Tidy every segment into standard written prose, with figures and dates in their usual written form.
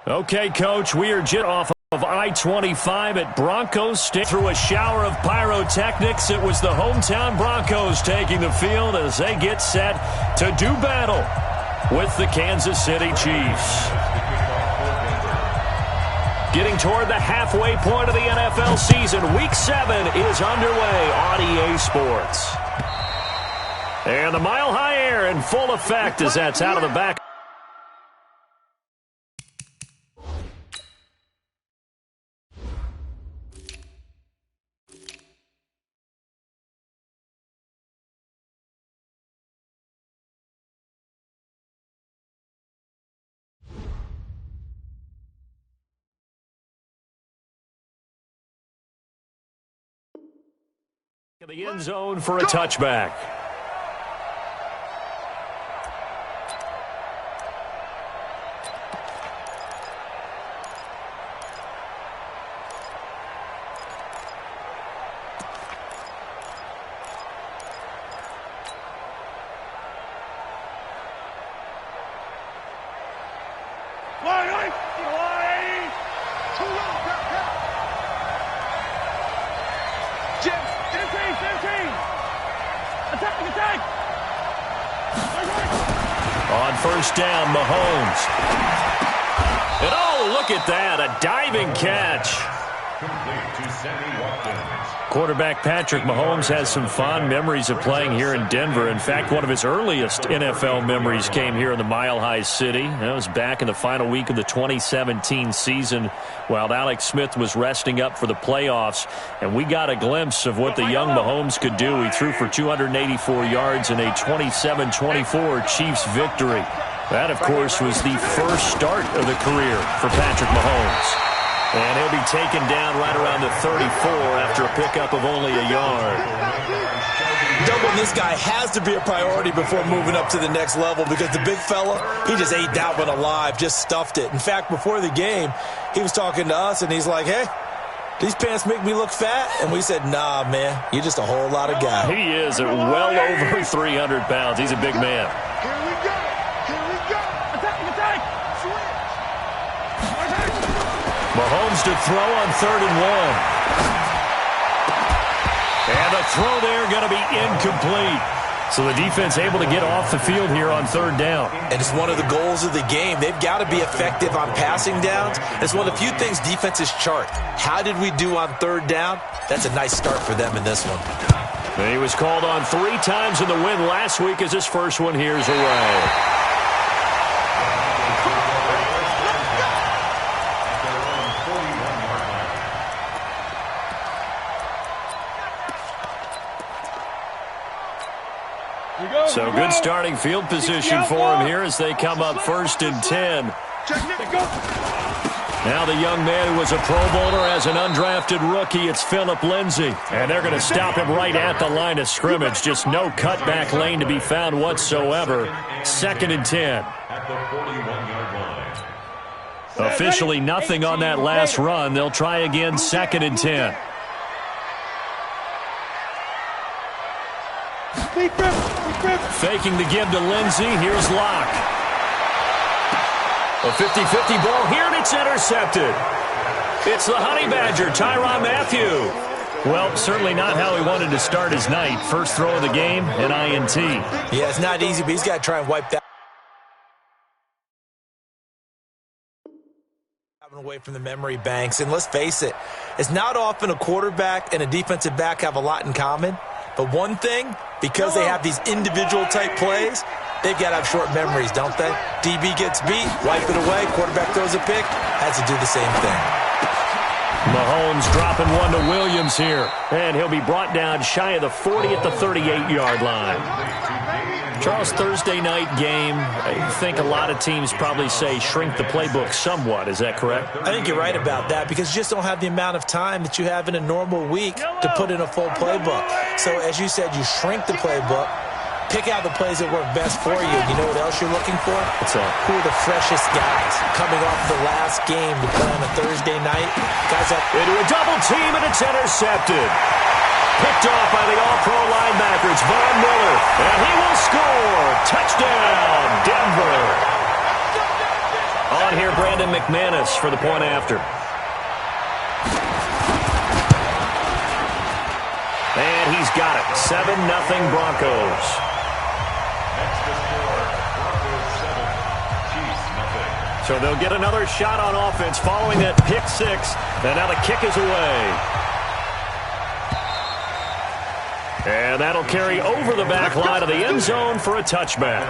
Okay, Coach, we are just off of I-25 at Broncos State. Through a shower of pyrotechnics, it was the hometown Broncos taking the field as they get set to do battle with the Kansas City Chiefs. Getting toward the halfway point of the NFL season, Week 7 is underway on EA Sports. And the Mile High Air in full effect as that's out of the back. The end zone for a touchback. On first down, Mahomes. And oh, look at that, a diving catch. Quarterback Patrick Mahomes has some fond memories of playing here in Denver. In fact, one of his earliest NFL memories came here in the Mile High City. That was back in the final week of the 2017 season while Alex Smith was resting up for the playoffs. And we got a glimpse of what the young Mahomes could do. He threw for 284 yards in a 27-24 Chiefs victory. That, of course, was the first start of the career for Patrick Mahomes. And he'll be taken down right around the 34 after a pickup of only a yard. Doubling this guy has to be a priority before moving up to the next level because the big fella, he just ate that one alive, just stuffed it. In fact, before the game, he was talking to us, and he's like, hey, these pants make me look fat? And we said, nah, man, you're just a whole lot of guy. He is at well over 300 pounds. He's a big man. Here we go. Here we go. Attack. Switch. Mahomes to throw on 3rd and 1. And the throw there going to be incomplete. So the defense able to get off the field here on 3rd down. And it's one of the goals of the game. They've got to be effective on passing downs. It's one of the few things defenses chart. How did we do on 3rd down? That's a nice start for them in this one. And he was called on 3 times in the win last week as his first one here's away. So good starting field position for him here as they come up 1st and 10. Now the young man who was a Pro Bowler as an undrafted rookie, it's Phillip Lindsay. And they're going to stop him right at the line of scrimmage. Just no cutback lane to be found whatsoever. 2nd and 10. Officially nothing on that last run. They'll try again 2nd and 10. Faking the give to Lindsay. Here's Locke. A 50-50 ball here, and it's intercepted. It's the Honey Badger, Tyrann Mathieu. Well, certainly not how he wanted to start his night. First throw of the game, an INT. Yeah, it's not easy, but he's got to try and wipe that away from the memory banks. And let's face it, it's not often a quarterback and a defensive back have a lot in common. But one thing, because they have these individual-type plays, they've got to have short memories, don't they? DB gets beat, wipe it away, quarterback throws a pick, has to do the same thing. Mahomes dropping one to Williams here. And he'll be brought down shy of the 40 at the 38-yard line. Charles, Thursday night game, I think a lot of teams probably say shrink the playbook somewhat. Is that correct? I think you're right about that because you just don't have the amount of time that you have in a normal week to put in a full playbook. So, as you said, you shrink the playbook, pick out the plays that work best for you. You know what else you're looking for? What's that? Who are the freshest guys coming off the last game to play on a Thursday night? Guys up into a double team, and it's intercepted. Picked off by the all-pro linebacker. It's Von Miller, and he will score. Touchdown, Denver. On here, Brandon McManus for the point after. And he's got it. 7-0 Broncos. So they'll get another shot on offense following that pick six. And now the kick is away. And that'll carry over the back line of the end zone for a touchback.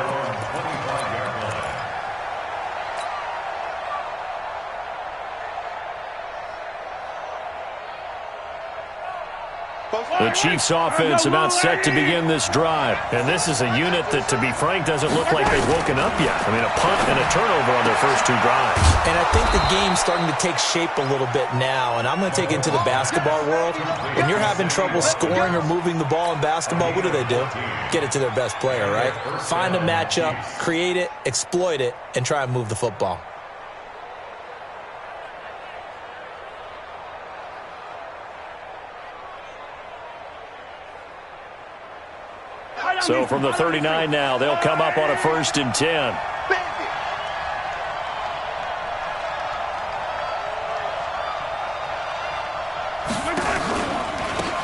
The Chiefs offense about set to begin this drive. And this is a unit that, to be frank, doesn't look like they've woken up yet. I mean, a punt and a turnover on their first two drives. And I think the game's starting to take shape a little bit now. And I'm going to take it into the basketball world. When you're having trouble scoring or moving the ball in basketball, what do? Get it to their best player, right? Find a matchup, create it, exploit it, and try and move the football. So from the 39 now, they'll come up on a 1st and 10.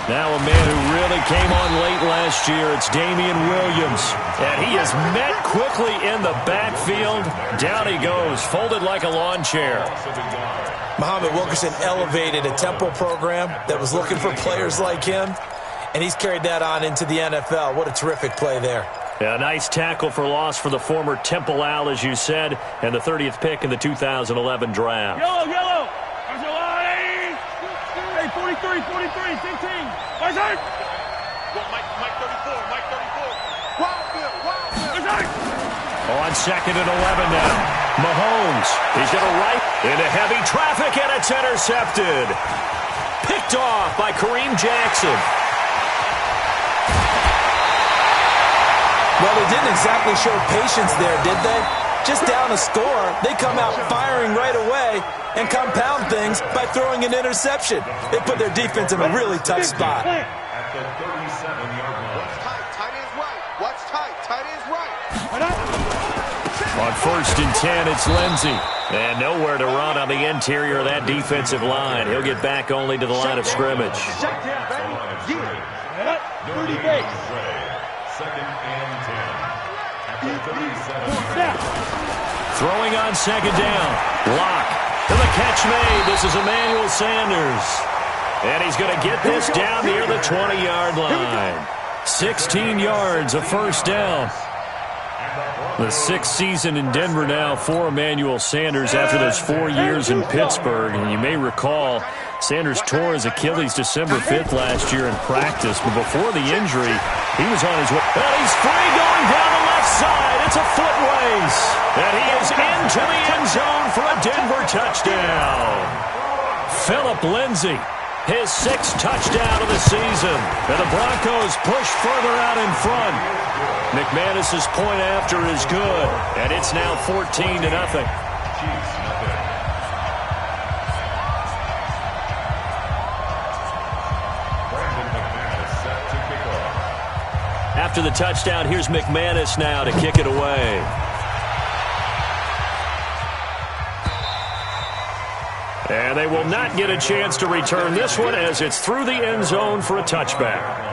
Now a man who really came on late last year, it's Damian Williams. And he is met quickly in the backfield. Down he goes, folded like a lawn chair. Muhammad Wilkerson elevated a Temple program that was looking for players like him. And he's carried that on into the NFL. What a terrific play there. Yeah, a nice tackle for loss for the former Temple Owl, as you said, and the 30th pick in the 2011 draft. Yellow. Hey, 43, 15. Where's that? Mike 34. Wild. On 2nd and 11 now. Mahomes, he's going to right into heavy traffic, and it's intercepted. Picked off by Kareem Jackson. Well, they didn't exactly show patience there, did they? Just down a score, they come out firing right away and compound things by throwing an interception. They put their defense in a really tough spot. At the 37-yard line. What's tight? Tight is right. On 1st and 10, it's Lindsey. And nowhere to run on the interior of that defensive line. He'll get back only to the line of scrimmage. Second and 10. At the 37. Throwing on 2nd down. Lock. To the catch made. This is Emmanuel Sanders. And he's going to get this down near the 20-yard line. 16 yards, a 1st down. The 6th season in Denver now for Emmanuel Sanders after those 4 years in Pittsburgh. And you may recall, Sanders tore his Achilles December 5th last year in practice. But before the injury, he was on his way. And he's free going down the left side. It's a foot race. And he is into the end zone for a Denver touchdown. Phillip Lindsay, his 6th touchdown of the season. And the Broncos push further out in front. McManus's point after is good. And it's now 14-0. After the touchdown, here's McManus now to kick it away. And they will not get a chance to return this one as it's through the end zone for a touchback.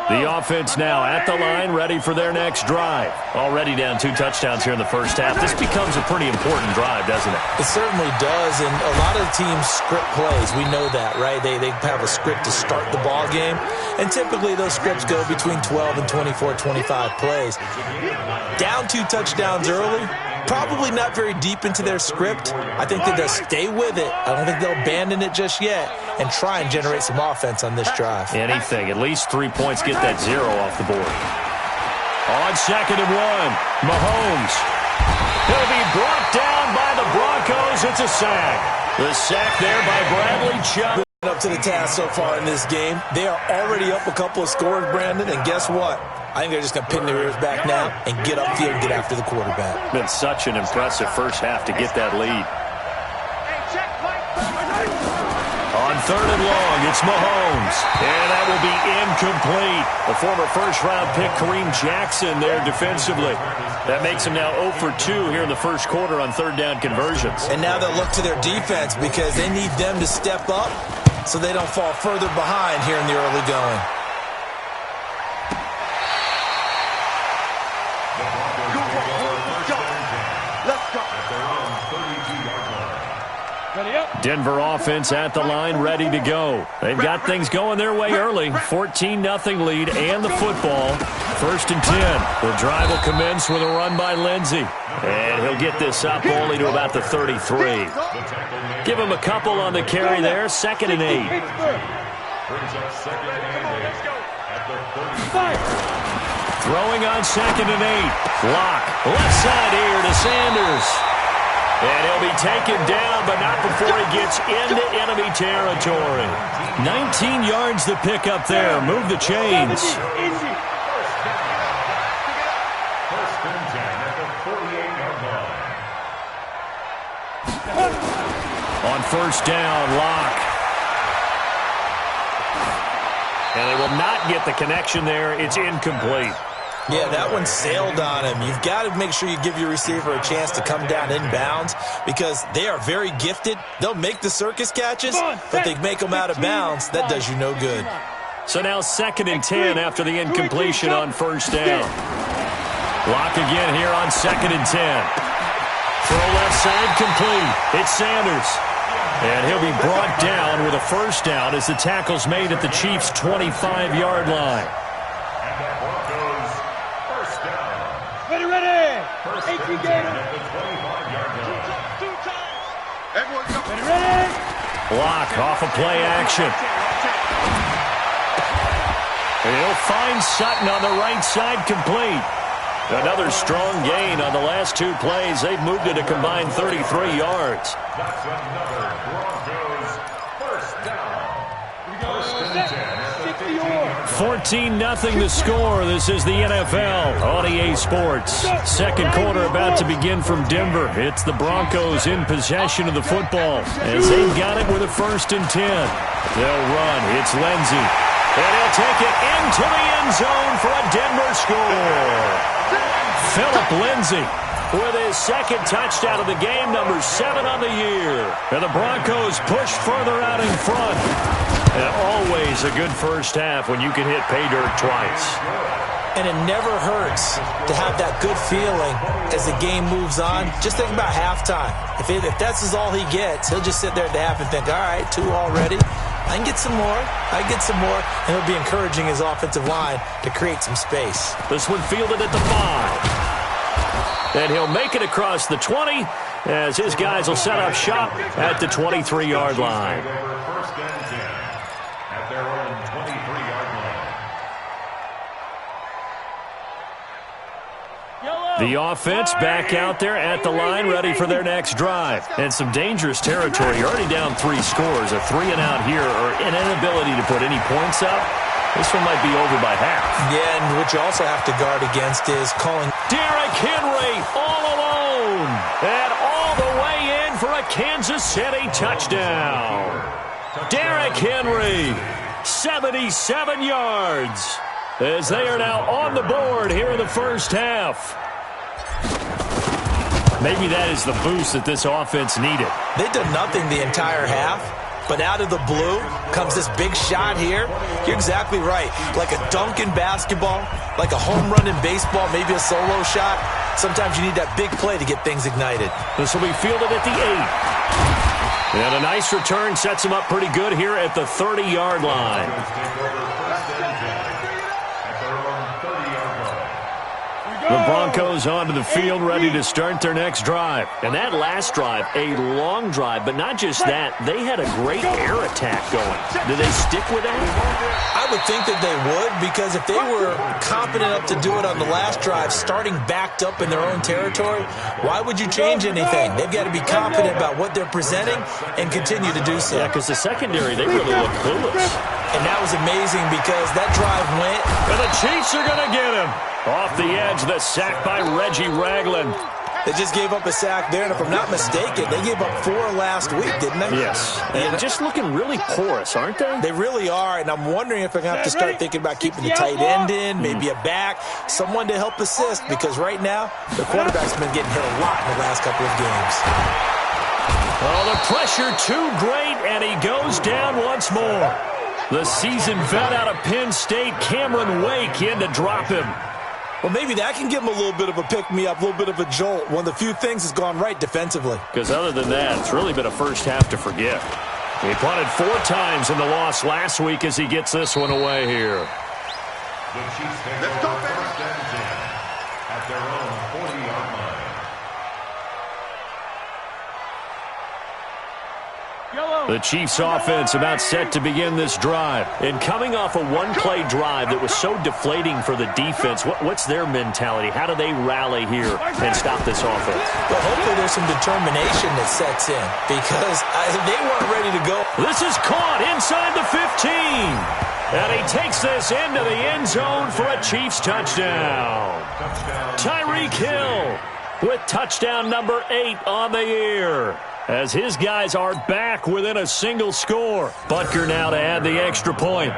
The offense now at the line, ready for their next drive. Already down 2 touchdowns here in the first half. This becomes a pretty important drive, doesn't it? It certainly does, and a lot of teams script plays. We know that, right? They have a script to start the ball game, and typically those scripts go between 12 and 24, 25 plays. Down 2 touchdowns early, probably not very deep into their script. I think that they'll stay with it. I don't think they'll abandon it just yet and try and generate some offense on this drive. Anything. At least 3 points. Get that 0 off the board. On 2nd and 1, Mahomes. He'll be brought down by the Broncos. It's a sack. The sack there by Bradley Chubb. Up to the task so far in this game. They are already up a couple of scores, Brandon, and guess what? I think they're just going to pin their ears back now and get upfield and get after the quarterback. Been such an impressive first half to get that lead. On third and long. It's Mahomes. And that will be incomplete. The former first-round pick, Kareem Jackson, there defensively. That makes him now 0 for 2 here in the first quarter on third down conversions. And now they'll look to their defense because they need them to step up so they don't fall further behind here in the early going. Denver offense at the line, ready to go. They've got things going their way early. 14-0 lead and the football. First and 10. The drive will commence with a run by Lindsey. And he'll get this up only to about the 33. Give him a couple on the carry there. Second and 8. Throwing on second and 8. Lock. Left side here to Sanders. And he'll be taken down, but not before he gets into enemy territory. 19 yards to pick up there. Move the chains. On first down, Lock. And they will not get the connection there. It's incomplete. Yeah, that one sailed on him. You've got to make sure you give your receiver a chance to come down inbounds because they are very gifted. They'll make the circus catches, but they make them out of bounds. That does you no good. So now second and 10 after the incompletion on first down. Lock again here on second and 10. Throw left side complete. It's Sanders. And he'll be brought down with a first down as the tackle's made at the Chiefs' 25-yard line. Lock off of play action. And he'll find Sutton on the right side complete. Another strong gain on the last two plays. They've moved it a combined 33 yards. That's another Broncos first down. 14-0 the score. This is the NFL on EA Sports. Second quarter about to begin from Denver. It's the Broncos in possession of the football as they've got it with a first and 10. They'll run. It's Lindsey. And he'll take it into the end zone for a Denver score. Philip Lindsey with his second touchdown of the game, number 7 on the year. And the Broncos push further out in front. And always a good first half when you can hit pay dirt twice. And it never hurts to have that good feeling as the game moves on. Just think about halftime. If that's all he gets, he'll just sit there at the half and think, all right, 2 already. I can get some more. I can get some more. And he'll be encouraging his offensive line to create some space. This one fielded at the 5. And he'll make it across the 20 as his guys will set up shop at the 23-yard line. First and 10 at their own 23-yard line. The offense back out there at the line, ready for their next drive. And some dangerous territory. You're already down 3 scores. A 3 and out here, or an inability to put any points up. This one might be over by half. Yeah, and what you also have to guard against is calling. Derrick Henry all alone. And all the way in for a Kansas City touchdown. Derrick Henry, 77 yards. As they are now on the board here in the first half. Maybe that is the boost that this offense needed. They did nothing the entire half, but out of the blue comes this big shot here. You're exactly right. Like a dunk in basketball, like a home run in baseball, maybe a solo shot. Sometimes you need that big play to get things ignited. This will be fielded at the 8. And a nice return sets him up pretty good here at the 30-yard line. The Broncos onto the field, ready to start their next drive. And that last drive, a long drive, but not just that. They had a great air attack going. Do they stick with that? I would think that they would, because if they were competent enough to do it on the last drive, starting backed up in their own territory, why would you change anything? They've got to be confident about what they're presenting and continue to do so. Yeah, because the secondary, they really look clueless. And that was amazing because that drive went. And the Chiefs are going to get him. Off the edge, the sack by Reggie Ragland. They just gave up a sack there, and if I'm not mistaken, they gave up 4 last week, didn't they? Yes. And just looking really porous, aren't they? They really are, and I'm wondering if they're going to have to start thinking about keeping the tight end in, maybe a back, someone to help assist, because right now, the quarterback's been getting hit a lot in the last couple of games. Oh, the pressure too great, and he goes down once more. The seasoned vet out of Penn State, Cameron Wake, in to drop him. Well, maybe that can give him a little bit of a pick-me-up, a little bit of a jolt. One of the few things that's gone right defensively. Because other than that, it's really been a first half to forget. He punted 4 times in the loss last week as he gets this one away here. The Chiefs take over first and 10 at their own 40-yard line. The Chiefs offense about set to begin this drive. And coming off a one-play drive that was so deflating for the defense, what's their mentality? How do they rally here and stop this offense? Well, hopefully there's some determination that sets in because they weren't ready to go. This is caught inside the 15. And he takes this into the end zone for a Chiefs touchdown. Tyreek Hill with touchdown number 8 on the year, as his guys are back within a single score. Butker now to add the extra point.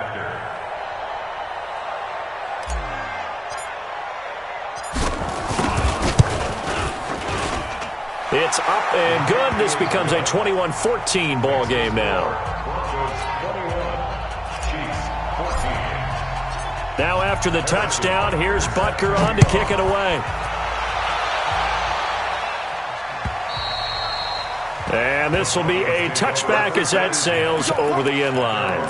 It's up and good. This becomes a 21-14 ball game now. Now after the touchdown, here's Butker on to kick it away. And this will be a touchback as that sails over the end line.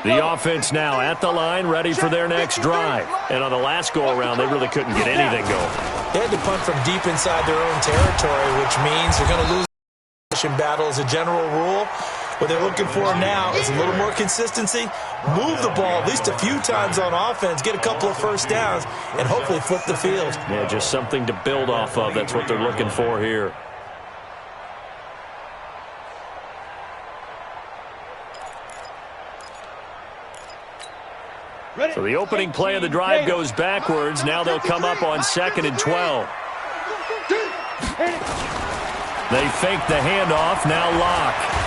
The offense now at the line, ready for their next drive. And on the last go-around, they really couldn't get anything going. They had to punt from deep inside their own territory, which means they're going to lose the battle as a general rule. What they're looking for now is a little more consistency, move the ball at least a few times on offense, get a couple of first downs, and hopefully flip the field. Yeah, just something to build off of. That's what they're looking for here. So the opening play of the drive goes backwards. Now they'll come up on 2nd and 12. They fake the handoff. Now Locke.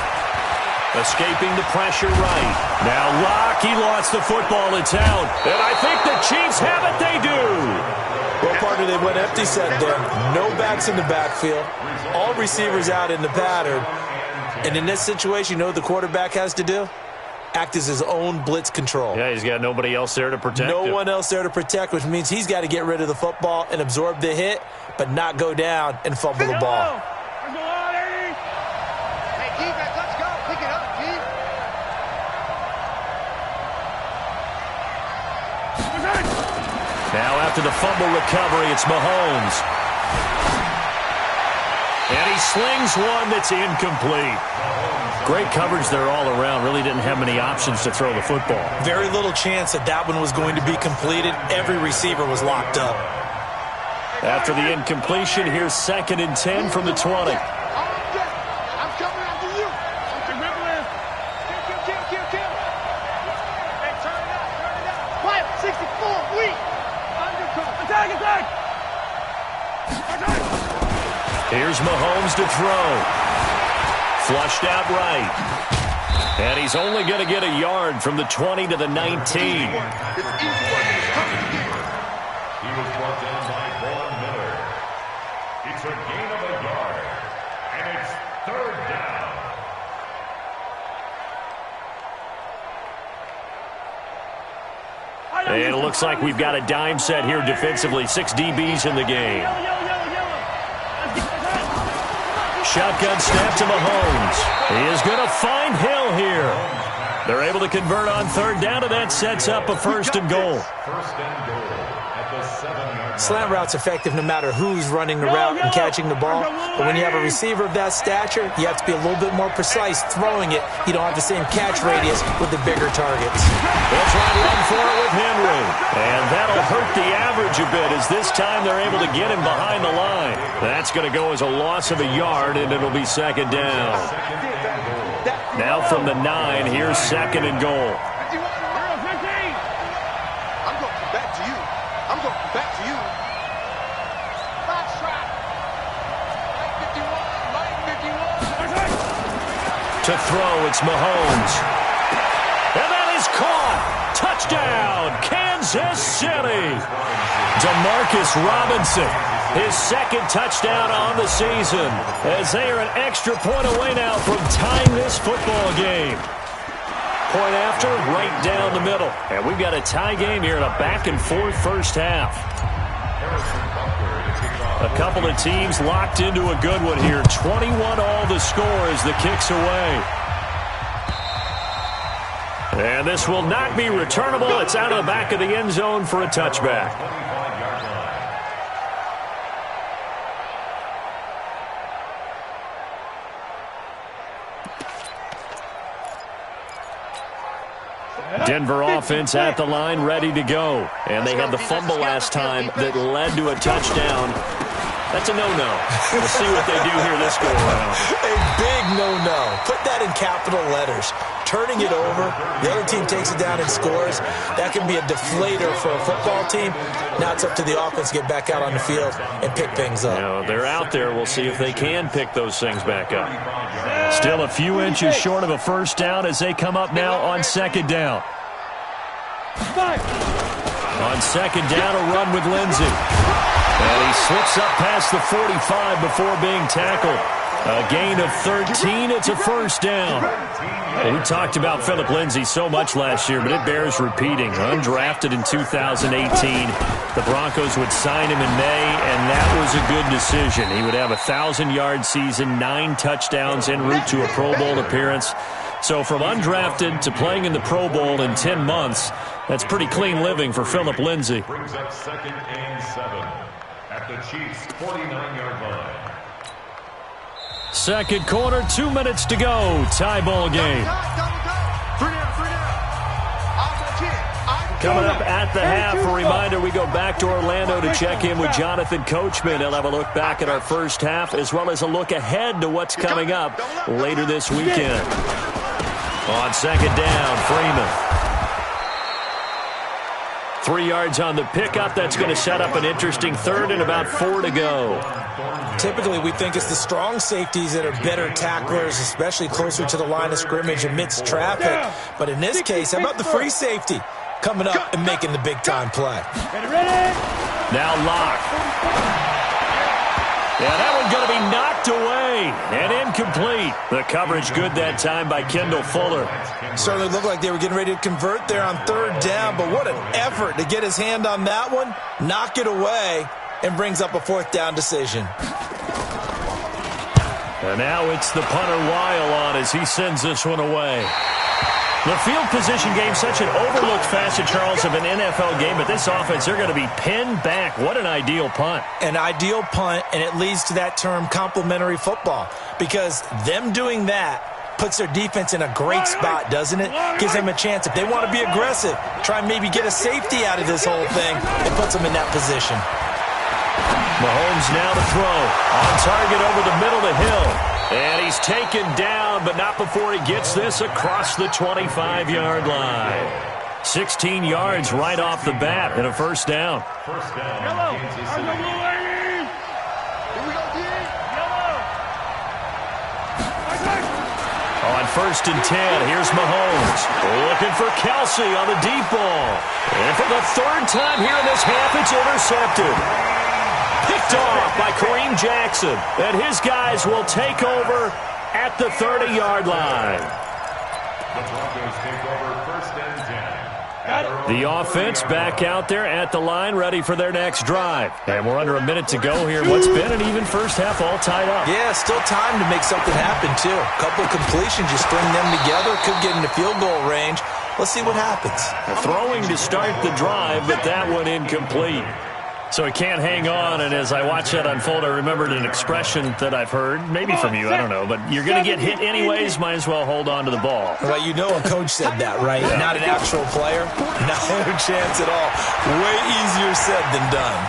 Escaping the pressure right. Now Locke, he lost the football. It's out. And I think the Chiefs have it. They do. Well, partner, they went empty set there. No backs in the backfield. All receivers out in the pattern. And in this situation, you know what the quarterback has to do? Act as his own blitz control. Yeah, he's got nobody else there to protect him. No one else there to protect, which means he's got to get rid of the football and absorb the hit, but not go down and fumble the ball. Hey, defense, let's go. Pick it up, Chief. Now after the fumble recovery, it's Mahomes. And he slings one that's incomplete. Great coverage there all around. Really didn't have many options to throw the football. Very little chance that that one was going to be completed. Every receiver was locked up. After the incompletion, here's 2nd and 10 from the 20. I'm coming after you. Kill. Hey, turn it up. Quiet, 64, weak. Undercoat. Attack. Here's Mahomes to throw. Flushed out right. And he's only going to get a yard from the 20 to the 19. He was brought down by Vaughn Miller. It's a gain of a yard. And it's 3rd down. And it looks like we've got a dime set here defensively. 6 DBs in the game. Shotgun snap to Mahomes. He is going to find Hill here. They're able to convert on 3rd down, and that sets up a 1st and goal. 1st and goal at the 7-yard line. Slant route's effective no matter who's running the route and catching the ball. But when you have a receiver of that stature, you have to be a little bit more precise throwing it. You don't have the same catch radius with the bigger targets. They'll try to run for it with Henry. And that'll hurt the average a bit as this time they're able to get him behind the line. That's going to go as a loss of a yard, and it'll be 2nd down. Now from the 9, here's 2nd and goal. To throw, it's Mahomes. And that is caught. Touchdown, Kansas City. Demarcus Robinson, his second touchdown on the season, as they are an extra point away now from tying this football game. Point after, right down the middle. And we've got a tie game here in a back-and-forth first half. A couple of teams locked into a good one here. 21 all the score as the kick's away. And this will not be returnable. It's out of the back of the end zone for a touchback. Denver offense at the line, ready to go. And they had the fumble last time that led to a touchdown. That's a no-no. We'll see what they do here this go-around. A big no-no. Put that in capital letters. Turning it over, the other team takes it down and scores. That can be a deflator for a football team. Now it's up to the offense to get back out on the field and pick things up. You know, they're out there. We'll see if they can pick those things back up. Still a few inches short of a first down as they come up now on second down. On second down, a run with Lindsey. And he slips up past the 45 before being tackled. A gain of 13. It's a first down. Well, we talked about Phillip Lindsay so much last year, but it bears repeating. Undrafted in 2018. The Broncos would sign him in May, and that was a good decision. He would have a 1,000-yard season, 9 touchdowns en route to a Pro Bowl appearance. So from undrafted to playing in the Pro Bowl in 10 months, that's pretty clean living for Phillip Lindsay. Brings up 2nd and 7 at the Chiefs' 49-yard line. Second quarter, 2 minutes to go. Tie ball game. Coming up at the half, a reminder, we go back to Orlando to check in with Jonathan Coachman. He'll have a look back at our first half as well as a look ahead to what's coming up later this weekend. On second down, Freeman. 3 yards on the pickup. That's going to set up an interesting third and about 4 to go. Typically, we think it's the strong safeties that are better tacklers, especially closer to the line of scrimmage amidst traffic. But in this case, how about the free safety coming up and making the big-time play? Now Locke. Yeah, that one's going to be knocked away and incomplete. The coverage good that time by Kendall Fuller. Certainly looked like they were getting ready to convert there on third down, but what an effort to get his hand on that one, knock it away, and brings up a fourth down decision. And now it's the punter Weil on as he sends this one away. The field position game, such an overlooked facet, Charles, of an NFL game, but this offense, they're going to be pinned back. What an ideal punt. An ideal punt, and it leads to that term complementary football, because them doing that puts their defense in a great spot, doesn't it? Gives them a chance. If they want to be aggressive, try and maybe get a safety out of this whole thing, it puts them in that position. Mahomes now to throw. On target over the middle to Hill. And he's taken down, but not before he gets this across the 25-yard line. 16 yards right off the bat and a first down. First down, Kansas City. On first and 10, here's Mahomes. Looking for Kelsey on the deep ball. And for the third time here in this half, it's intercepted. Picked off by Kareem Jackson. And his guys will take over at the 30-yard line. The Broncos take over first and 10. The offense back out there at the line, ready for their next drive. And we're under a minute to go here. What's been an even first half all tied up. Yeah, still time to make something happen, too. A couple of completions, you string them together, could get into field goal range. Let's see what happens. Throwing to start the drive, but that one incomplete. So he can't hang on, and as I watch that unfold, I remembered an expression that I've heard, maybe from you, I don't know, but you're going to get hit anyways, might as well hold on to the ball. Well, you know a coach said that, right? Yeah. Not an actual player? No chance at all. Way easier said than done.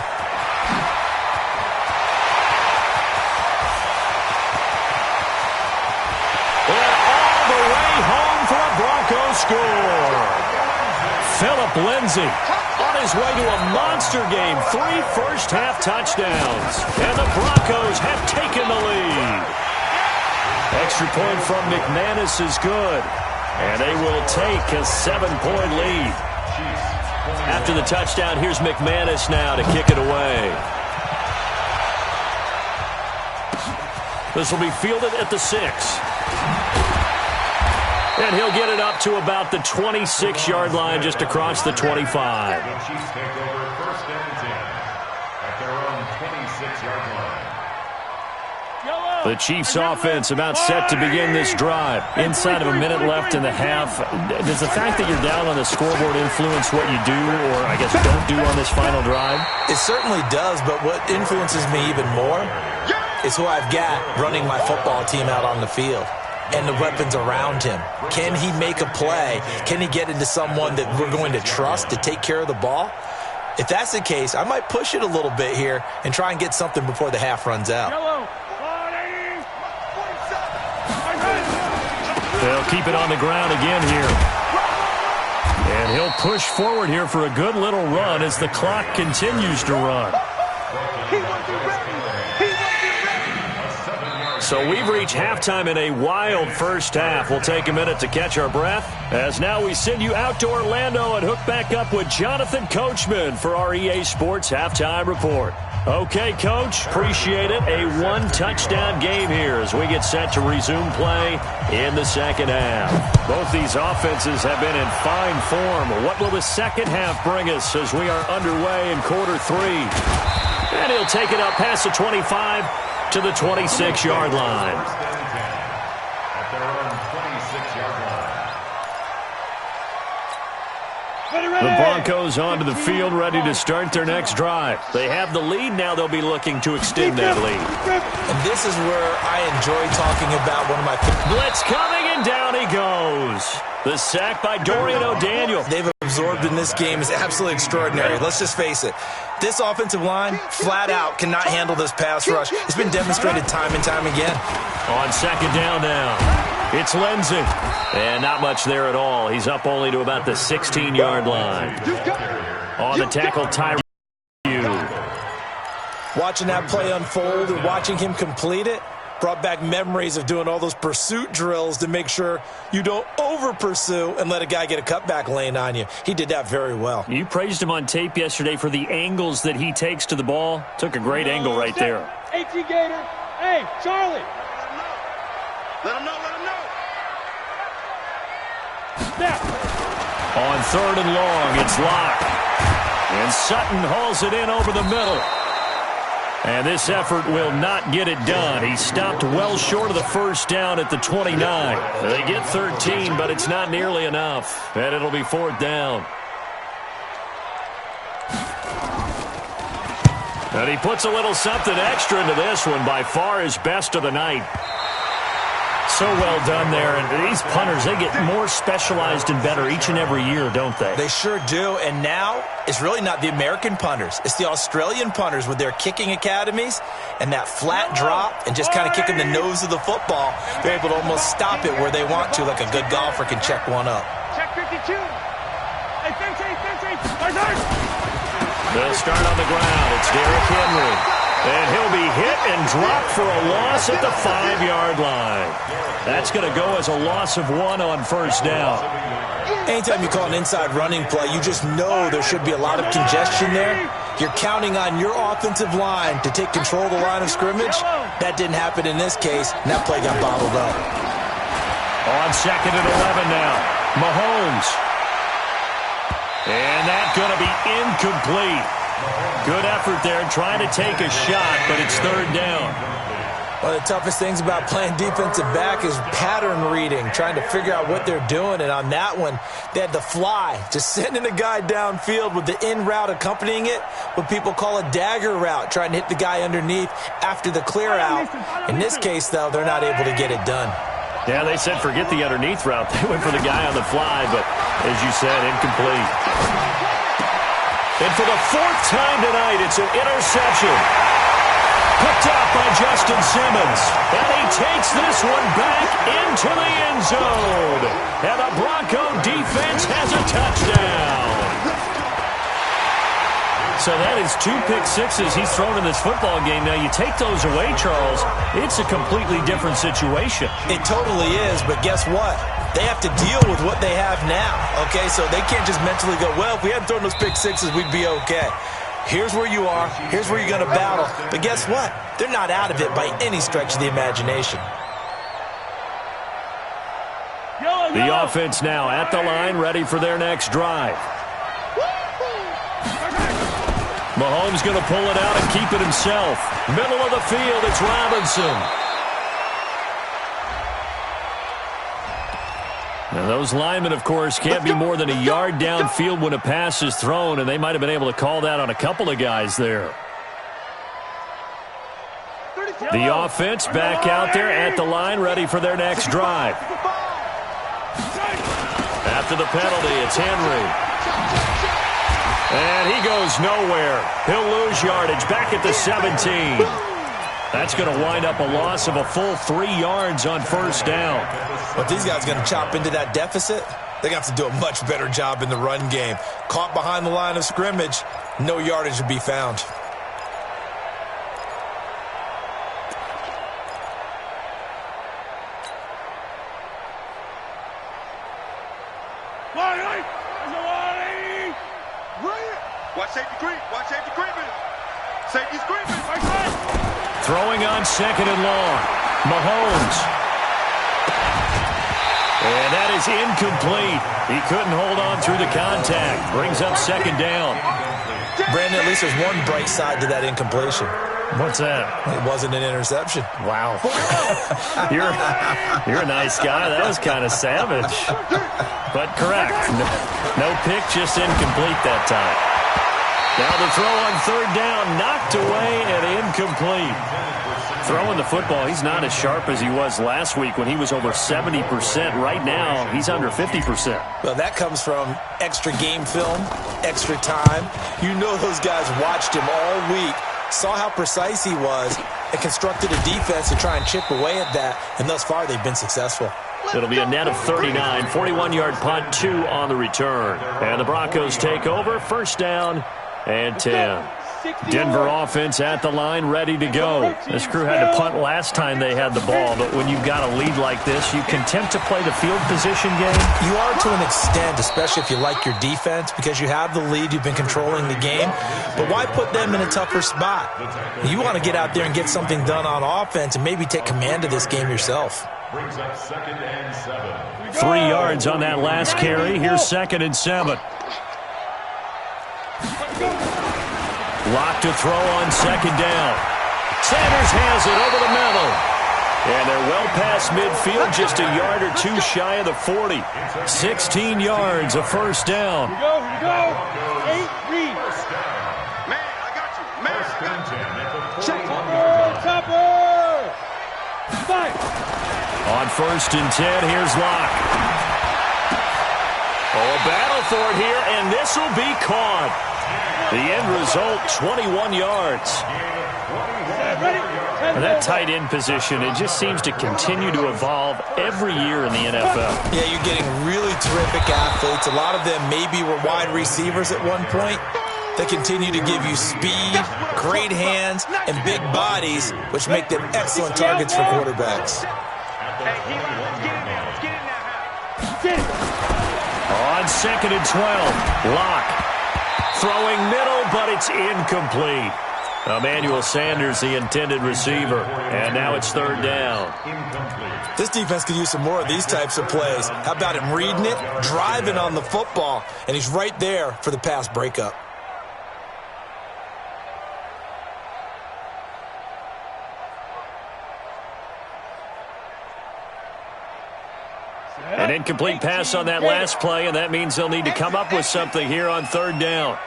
And all the way home for a Broncos score. Phillip Lindsay on his way to a monster game. 3 first-half touchdowns. And the Broncos have taken the lead. Extra point from McManus is good. And they will take a 7-point lead. After the touchdown, here's McManus now to kick it away. This will be fielded at the 6. And he'll get it up to about the 26-yard line, just across the 25. The Chiefs take over 1st and 10 at their own 26-yard line. The Chiefs offense about set to begin this drive. Inside of a minute left in the half. Does the fact that you're down on the scoreboard influence what you do, or I guess don't do on this final drive? It certainly does, but what influences me even more is who I've got running my football team out on the field and the weapons around him. Can he make a play? Can he get into someone that we're going to trust to take care of the ball? If that's the case, I might push it a little bit here and try and get something before the half runs out. They'll keep it on the ground again here. And he'll push forward here for a good little run as the clock continues to run. So we've reached halftime in a wild first half. We'll take a minute to catch our breath, as now we send you out to Orlando and hook back up with Jonathan Coachman for our EA Sports Halftime Report. Okay, Coach, appreciate it. A one-touchdown game here as we get set to resume play in the second half. Both these offenses have been in fine form. What will the second half bring us as we are underway in quarter 3? And he'll take it up past the 25 to the 26-yard line. At their own 26-yard line. The Broncos onto the field, ready to start their next drive. They have the lead now. They'll be looking to extend that lead. And this is where I enjoy talking about one of my blitz coming, and down he goes. The sack by Dorian O'Daniel. They've absorbed in this game is absolutely extraordinary. Let's just face it. This offensive line, flat out, cannot handle this pass rush. It's been demonstrated time and time again. On second down now, it's Lindsey. And not much there at all. He's up only to about the 16-yard line. On the tackle, Tyreek. Watching that play unfold and watching him complete it brought back memories of doing all those pursuit drills to make sure you don't over-pursue and let a guy get a cutback lane on you. He did that very well. You praised him on tape yesterday for the angles that he takes to the ball. Took a great angle right there. Hey, Gator. Hey, Charlie. Let him know. Snap. On third and long, it's Locke. And Sutton hauls it in over the middle. And this effort will not get it done. He stopped well short of the first down at the 29. They get 13, but it's not nearly enough. And it'll be fourth down. And he puts a little something extra into this one, by far his best of the night. So well done there. And these punters, they get more specialized and better each and every year, don't they? They sure do. And now it's really not the American punters. It's the Australian punters with their kicking academies and that flat drop and just kind of kicking the nose of the football. They're able to almost stop it where they want to, like a good golfer can check one up. Check 52. Hey, fence. They'll start on the ground. It's Derrick Henry. And he'll be hit and dropped for a loss at the 5-yard line. That's going to go as a loss of 1 on first down. Anytime you call an inside running play, you just know there should be a lot of congestion there. You're counting on your offensive line to take control of the line of scrimmage. That didn't happen in this case, and that play got bottled up. On second and 11 now, Mahomes. And that's going to be incomplete. Good effort there, trying to take a shot, but it's third down. One of the toughest things about playing defensive back is pattern reading, trying to figure out what they're doing. And on that one, they had the fly, just sending a guy downfield with the in route accompanying it, what people call a dagger route, trying to hit the guy underneath after the clear out. In this case, though, they're not able to get it done. Yeah, they said forget the underneath route. They went for the guy on the fly, but as you said, incomplete. And for the fourth time tonight, it's an interception. Picked up by Justin Simmons. And he takes this one back into the end zone. And the Bronco defense has a touchdown. So that is 2 pick sixes he's thrown in this football game. Now, you take those away, Charles, it's a completely different situation. It totally is, but guess what? They have to deal with what they have now, okay? So they can't just mentally go, well, if we hadn't thrown those pick sixes, we'd be okay. Here's where you are. Here's where you're going to battle. But guess what? They're not out of it by any stretch of the imagination. The offense now at the line, ready for their next drive. Mahomes going to pull it out and keep it himself. Middle of the field, it's Robinson. Now, those linemen, of course, can't be more than a yard downfield when a pass is thrown, and they might have been able to call that on a couple of guys there. The offense back out there at the line, ready for their next drive. After the penalty, it's Henry. And he goes nowhere. He'll lose yardage back at the 17. That's going to wind up a loss of a full 3 yards on first down. But these guys are going to chop into that deficit. They got to do a much better job in the run game. Caught behind the line of scrimmage, no yardage to be found. Watch safety creep. Watch safety creeping. Safety's creeping. Throwing on second and long. Mahomes. And that is incomplete. He couldn't hold on through the contact. Brings up second down. Brandon, at least there's one bright side to that incompletion. What's that? It wasn't an interception. Wow. You're a nice guy. That was kind of savage. But correct. No pick, just incomplete that time. Now the throw on third down, knocked away and incomplete. Throwing the football, he's not as sharp as he was last week when he was over 70%. Right now, he's under 50%. Well, that comes from extra game film, extra time. You know those guys watched him all week, saw how precise he was, and constructed a defense to try and chip away at that, and thus far they've been successful. It'll be a net of 39, 41-yard punt, 2 on the return. And the Broncos take over, first down and 10. Denver offense at the line, ready to go. This crew had to punt last time they had the ball, but when you've got a lead like this, you can tempt to play the field position game. You are to an extent, especially if you like your defense, because you have the lead, you've been controlling the game. But why put them in a tougher spot? You want to get out there and get something done on offense and maybe take command of this game yourself. Brings up second and 7. 3 yards on that last carry. Here's second and 7. Lock to throw on second down. Sanders has it over the middle. And they're well past midfield, just a yard or two shy of the 40. 16 yards, a first down. Here we go. 8 read. Man, I got you. Man, I got you. Check. Topper. 5. On first and 10, here's Locke. Oh, a battle for it here, and this will be caught. The end result, 21 yards. And that tight end position, it just seems to continue to evolve every year in the NFL. Yeah, you're getting really terrific athletes. A lot of them maybe were wide receivers at one point. They continue to give you speed, great hands, and big bodies, which make them excellent targets for quarterbacks. On second and 12, Locke. Throwing middle, but it's incomplete. Emmanuel Sanders, the intended receiver. And now it's third down. This defense could use some more of these types of plays. How about him reading it, driving on the football, and he's right there for the pass breakup. An incomplete pass on that last play, and that means they'll need to come up with something here on third down.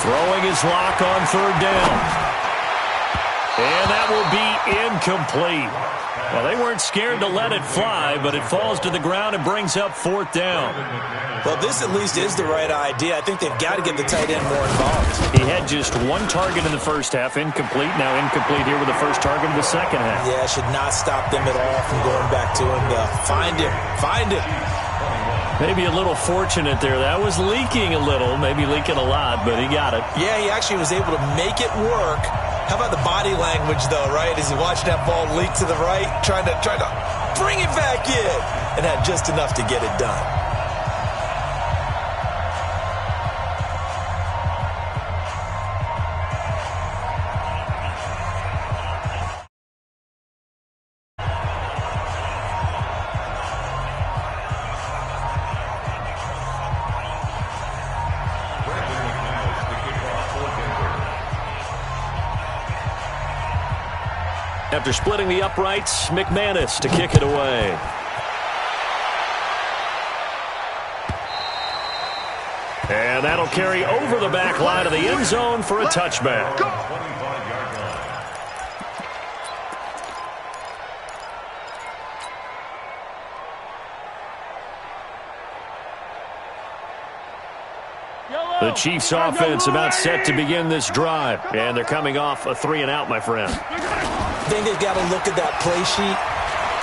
Throwing his Lock on third down. And that will be incomplete. Well, they weren't scared to let it fly, but it falls to the ground and brings up fourth down. Well, this at least is the right idea. I think they've got to get the tight end more involved. He had just one target in the first half, incomplete. Now incomplete here with the first target of the second half. Yeah, it should not stop them at all from going back to him. Find him. Find him. Maybe a little fortunate there. That was leaking a little, maybe leaking a lot, but he got it. Yeah, he actually was able to make it work. How about the body language, though, right? As he watched that ball leak to the right, trying to bring it back in, and had just enough to get it done. After splitting the uprights, McManus to kick it away. And that'll carry over the back line of the end zone for a touchback. The Chiefs offense about set to begin this drive. And they're coming off a 3-and-out, my friend. I think they've got to look at that play sheet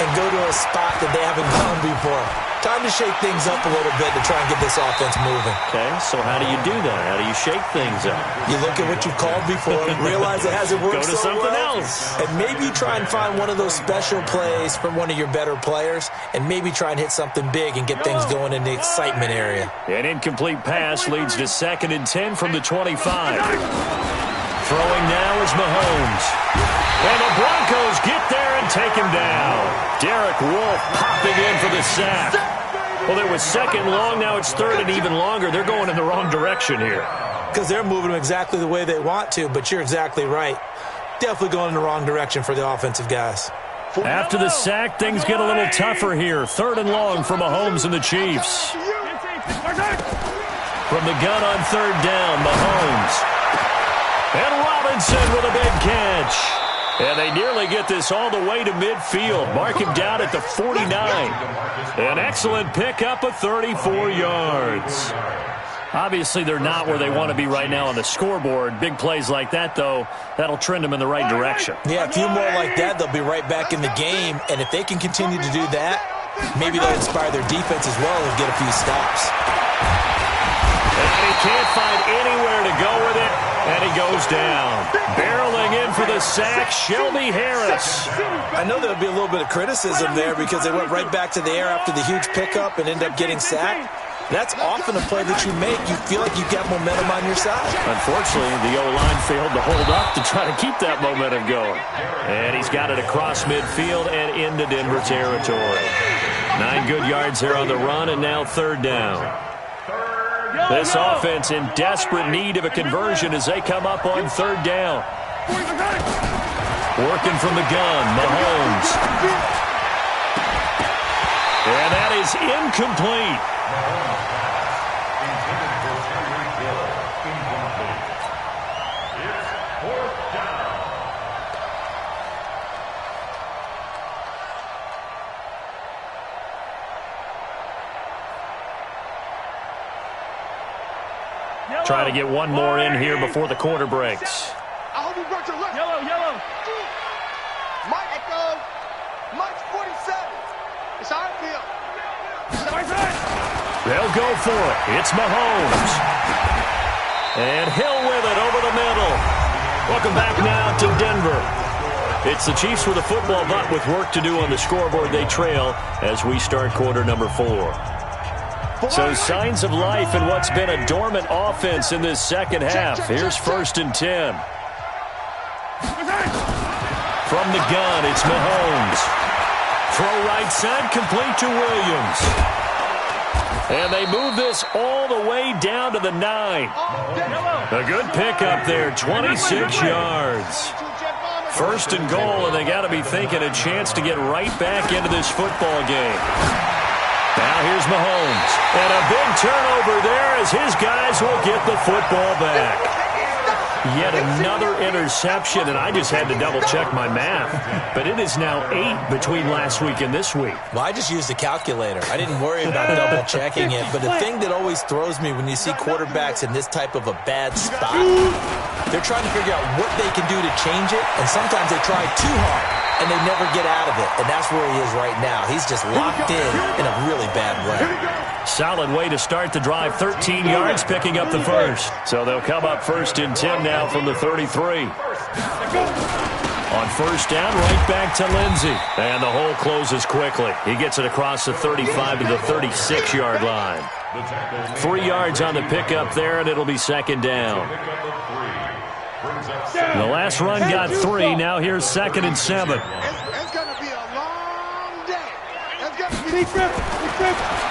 and go to a spot that they haven't gone before. Time to shake things up a little bit to try and get this offense moving. Okay, so how do you do that? How do you shake things up? You look at what you've called before, realize it hasn't worked so well. Go to something else. And maybe try and find one of those special plays from one of your better players, and maybe try and hit something big and get things going in the excitement area. An incomplete pass leads to 2nd and 10 from the 25. Throwing now is Mahomes. And the Broncos get there and take him down. Derek Wolfe popping in for the sack. Well, it was 2nd long. Now it's 3rd and even longer. They're going in the wrong direction here. Because they're moving them exactly the way they want to, but you're exactly right. Definitely going in the wrong direction for the offensive guys. After the sack, things get a little tougher here. 3rd and long for Mahomes and the Chiefs. From the gun on 3rd down, Mahomes. And Robinson with a big catch. And they nearly get this all the way to midfield. Mark him down at the 49. An excellent pickup of 34 yards. Obviously, they're not where they want to be right now on the scoreboard. Big plays like that, though, that'll trend them in the right direction. Yeah, a few more like that, they'll be right back in the game. And if they can continue to do that, maybe they'll inspire their defense as well and get a few stops. And he can't find anywhere to go with it, and he goes down. Barreling in for the sack, Shelby Harris. I know there'll be a little bit of criticism there because they went right back to the air after the huge pickup and ended up getting sacked. That's often a play that you make. You feel like you've got momentum on your side. Unfortunately, the O-line failed to hold up to try to keep that momentum going. And he's got it across midfield and into Denver territory. 9 good yards there on the run, and now 3rd down. This offense in desperate need of a conversion as they come up on 3rd down. Working from the gun, Mahomes. And that is incomplete. Trying to get one more in here before the quarter breaks. I hope you brought your left. Yellow. Mike Echo. Mike's 47. It's our field. They'll go for it. It's Mahomes. And Hill with it over the middle. Welcome back now to Denver. It's the Chiefs with a football, but with work to do on the scoreboard, they trail as we start quarter number 4. So signs of life in what's been a dormant offense in this second half. Here's 1st and 10. From the gun, it's Mahomes. Throw right side, complete to Williams. And they move this all the way down to the 9. A good pickup there, 26 yards. 1st and goal, and they got to be thinking a chance to get right back into this football game. Now here's Mahomes. And a big turnover there as his guys will get the football back. Yet another interception, and I just had to double-check my math. But it is now 8 between last week and this week. Well, I just used the calculator. I didn't worry about double-checking it. But the thing that always throws me when you see quarterbacks in this type of a bad spot, they're trying to figure out what they can do to change it, and sometimes they try too hard. and they never get out of it. And that's where he is right now. He's just locked in a really bad way. Solid way to start the drive. 13 yards, picking up the first. So they'll come up 1st and 10 now from the 33. On 1st down, right back to Lindsey. And the hole closes quickly. He gets it across the 35 to the 36-yard line. 3 yards on the pickup there, and it'll be 2nd down. The last run got 3. Now here's 2nd and 7. It's going to be a long day. It's going to be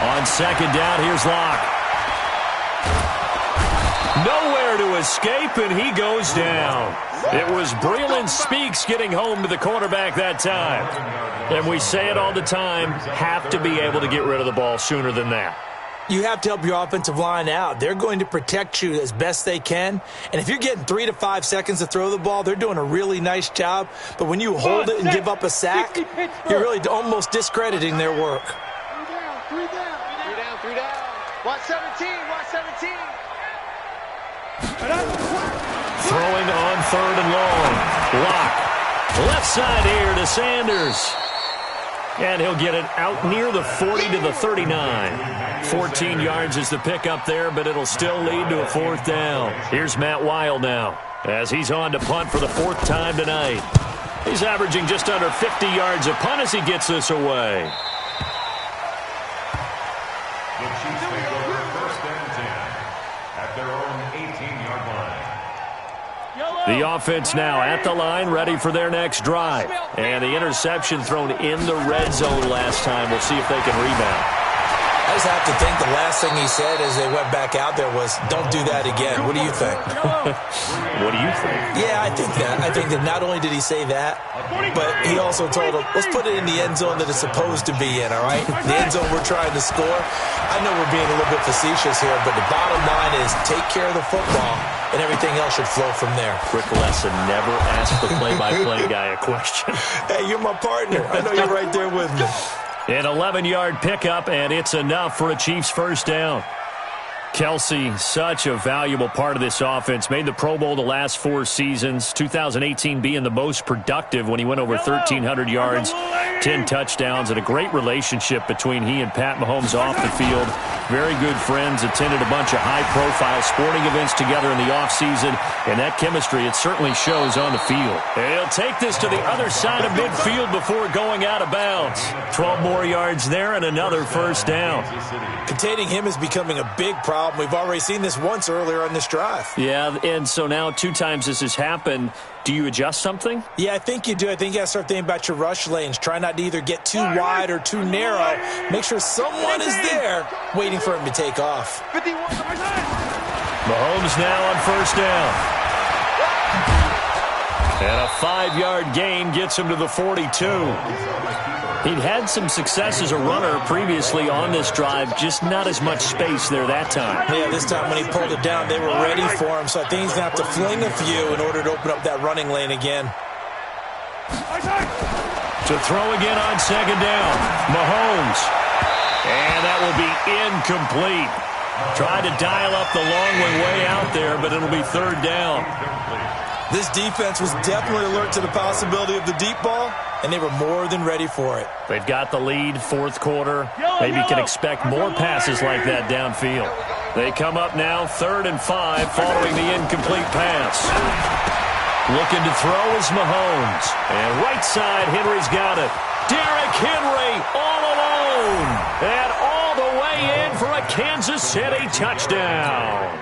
On 2nd down, here's Locke. Nowhere to escape, and he goes down. It was Breland Speaks getting home to the quarterback that time. And we say it all the time, have to be able to get rid of the ball sooner than that. You have to help your offensive line out. They're going to protect you as best they can. And if you're getting 3 to 5 seconds to throw the ball, they're doing a really nice job. But when you hold it and give up a sack, you're really almost discrediting their work. 3 down. Watch 17. Throwing on 3rd and long. Locke. Left side here to Sanders. And he'll get it out near the 40 to the 39. 14 yards is the pickup there, but it'll still lead to a 4th down. Here's Matt Weil now as he's on to punt for the 4th time tonight. He's averaging just under 50 yards a punt as he gets this away. The Chiefs take over 1st and 10 at their own 18-yard line. The offense now at the line, ready for their next drive. And the interception thrown in the red zone last time. We'll see if they can rebound. I just have to think the last thing he said as they went back out there was, don't do that again. What do you think? What do you think? Yeah, I think that. I think that not only did he say that, but he also told them, let's put it in the end zone that it's supposed to be in, all right? The end zone we're trying to score. I know we're being a little bit facetious here, but the bottom line is take care of the football, and everything else should flow from there. Quick lesson, never ask the play-by-play guy a question. Hey, you're my partner. I know you're right there with me. An 11-yard pickup, and it's enough for a Chiefs 1st down. Kelsey, such a valuable part of this offense. Made the Pro Bowl the last 4 seasons. 2018 being the most productive when he went over 1,300 yards, 10 touchdowns, and a great relationship between he and Pat Mahomes off the field. Very good friends, attended a bunch of high-profile sporting events together in the offseason, and that chemistry, it certainly shows on the field. He'll take this to the other side of midfield before going out of bounds. 12 more yards there and another 1st down. Containing him is becoming a big problem. We've already seen this once earlier on this drive. Yeah, and so now 2 times this has happened. Do you adjust something? Yeah, I think you do. I think you got to start thinking about your rush lanes. Try not to either get too wide or too narrow. Make sure someone is there waiting for him to take off. Mahomes now on 1st down. And a 5-yard gain gets him to the 42. He'd had some success as a runner previously on this drive, just not as much space there that time. Yeah, this time when he pulled it down, they were ready for him, so I think he's going to have to fling a few in order to open up that running lane again. To throw again on 2nd down, Mahomes. And that will be incomplete. Tried to dial up the long one way out there, but it'll be 3rd down. This defense was definitely alert to the possibility of the deep ball, and they were more than ready for it. They've got the lead, 4th quarter. Maybe can expect more passes like that downfield. They come up now, 3rd and 5, following the incomplete pass. Looking to throw is Mahomes. And right side, Henry's got it. Derrick Henry all alone. And all the way in for a Kansas City touchdown.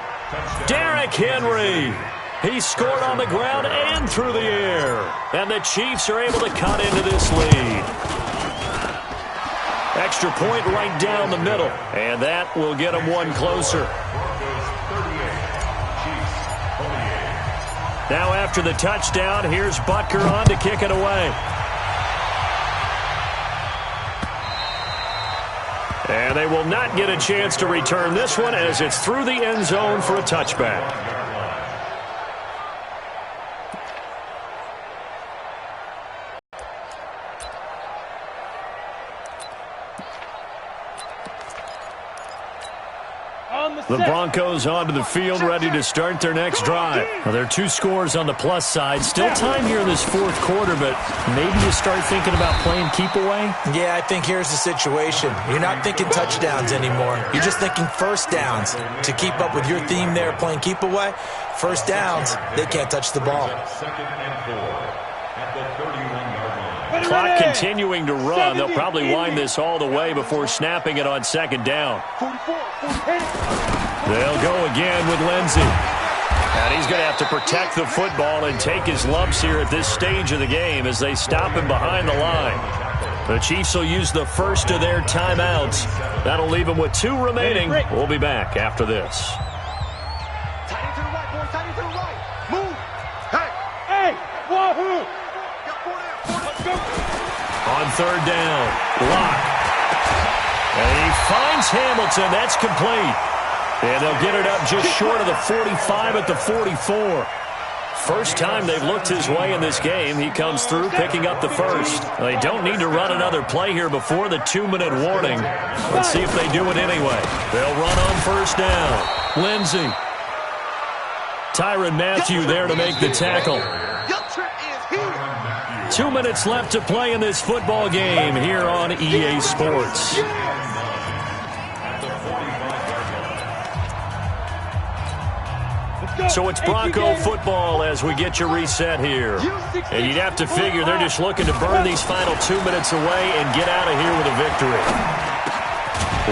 Derrick Henry. He scored on the ground and through the air. And the Chiefs are able to cut into this lead. Extra point right down the middle. And that will get them one closer. Now after the touchdown, here's Butker on to kick it away. And they will not get a chance to return this one as it's through the end zone for a touchback. The Broncos onto the field, ready to start their next drive. Now, there are 2 scores on the plus side. Still time here in this 4th quarter, but maybe you start thinking about playing keep away? Yeah, I think here's the situation. You're not thinking touchdowns anymore. You're just thinking first downs. To keep up with your theme there, playing keep away, first downs, they can't touch the ball. Second and 4 at the 31-yard line. Clock continuing to run. They'll probably wind this all the way before snapping it on 2nd down. They'll go again with Lindsey. And he's going to have to protect the football and take his lumps here at this stage of the game as they stop him behind the line. The Chiefs will use the first of their timeouts. That'll leave them with 2 remaining. We'll be back after this. Tight end to the right, boys. Tight end to the right. Move. Hey, wahoo. Let's go. On 3rd down, Locke. And he finds Hamilton. That's complete. And they'll get it up just short of the 45 at the 44. First time they've looked his way in this game. He comes through picking up the first. They don't need to run another play here before the 2-minute warning. Let's see if they do it anyway. They'll run on 1st down. Lindsey. Tyrann Mathieu there to make the tackle. 2 minutes left to play in this football game here on EA Sports. So it's Bronco football as we get you reset here. And you'd have to figure they're just looking to burn these final 2 minutes away and get out of here with a victory.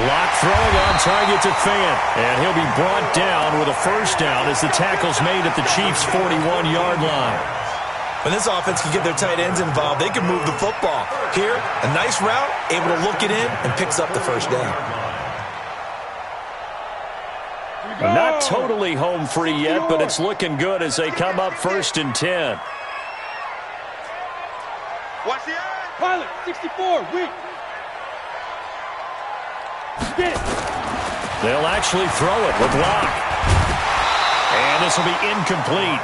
Locke throwing on target to Fant. And he'll be brought down with a first down as the tackle's made at the Chiefs' 41-yard line. When this offense can get their tight ends involved, they can move the football. Here, a nice route, able to look it in, and picks up the first down. Not totally home free yet, but it's looking good as they come up 1st and 10. Watch the eye. Pilot, 64, weak. Get it. They'll actually throw it with Locke. And this will be incomplete.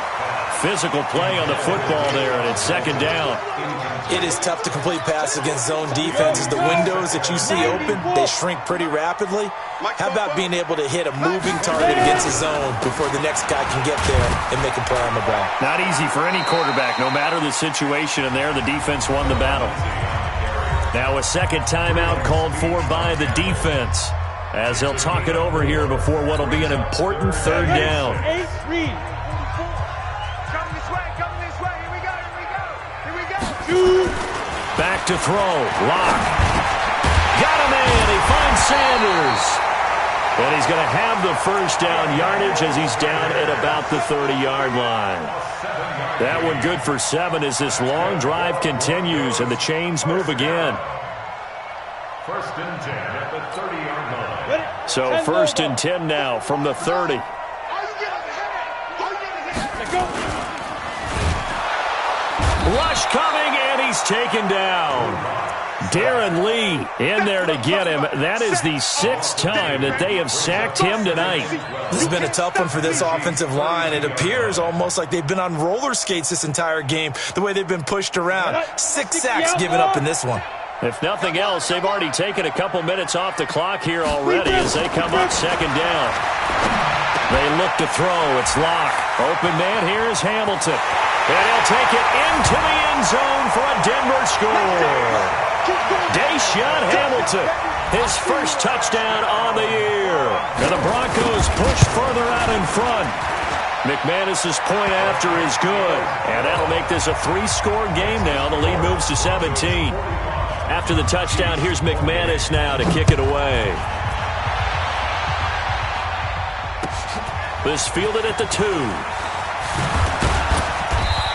Physical play on the football there, and it's 2nd down. It is tough to complete passes against zone defenses. The windows that you see open, they shrink pretty rapidly. How about being able to hit a moving target against a zone before the next guy can get there and make a play on the ball? Not easy for any quarterback, no matter the situation, and there the defense won the battle. Now a 2nd timeout called for by the defense as they'll talk it over here before what will be an important 3rd down. Back to throw. Locke. Got a man. He finds Sanders. And he's going to have the first down yardage as he's down at about the 30-yard line. That one good for 7 as this long drive continues and the chains move again. 1st and 10 at the 30-yard line. So 1st and 10 now from the 30. Rush coming, and he's taken down. Darren Lee in there to get him. That is the 6th time that they have sacked him tonight. This has been a tough one for this offensive line. It appears almost like they've been on roller skates this entire game, the way they've been pushed around. 6 sacks given up in this one. If nothing else, they've already taken a couple minutes off the clock here already as they come up 2nd down. They look to throw. It's Locke. Open man here is Hamilton. And he'll take it into the end zone for a Denver score. Deshaun Hamilton, his first touchdown on the year. And the Broncos push further out in front. McManus's point after is good. And that'll make this a 3-score game now. The lead moves to 17. After the touchdown, here's McManus now to kick it away. This fielded at the 2.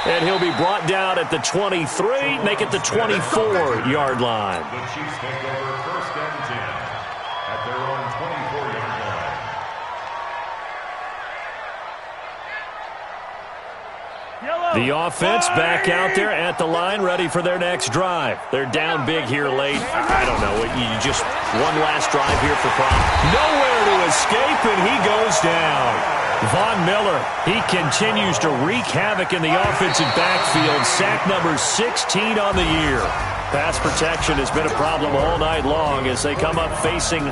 And he'll be brought down at the 23, make it the 24-yard line. The Chiefs take over 1st and 10 at their own 24-yard line. The offense back out there at the line, ready for their next drive. They're down big here late. I don't know. You just one last drive here for Prop. Nowhere to escape, and he goes down. Von Miller, he continues to wreak havoc in the offensive backfield. Sack number 16 on the year. Pass protection has been a problem all night long as they come up facing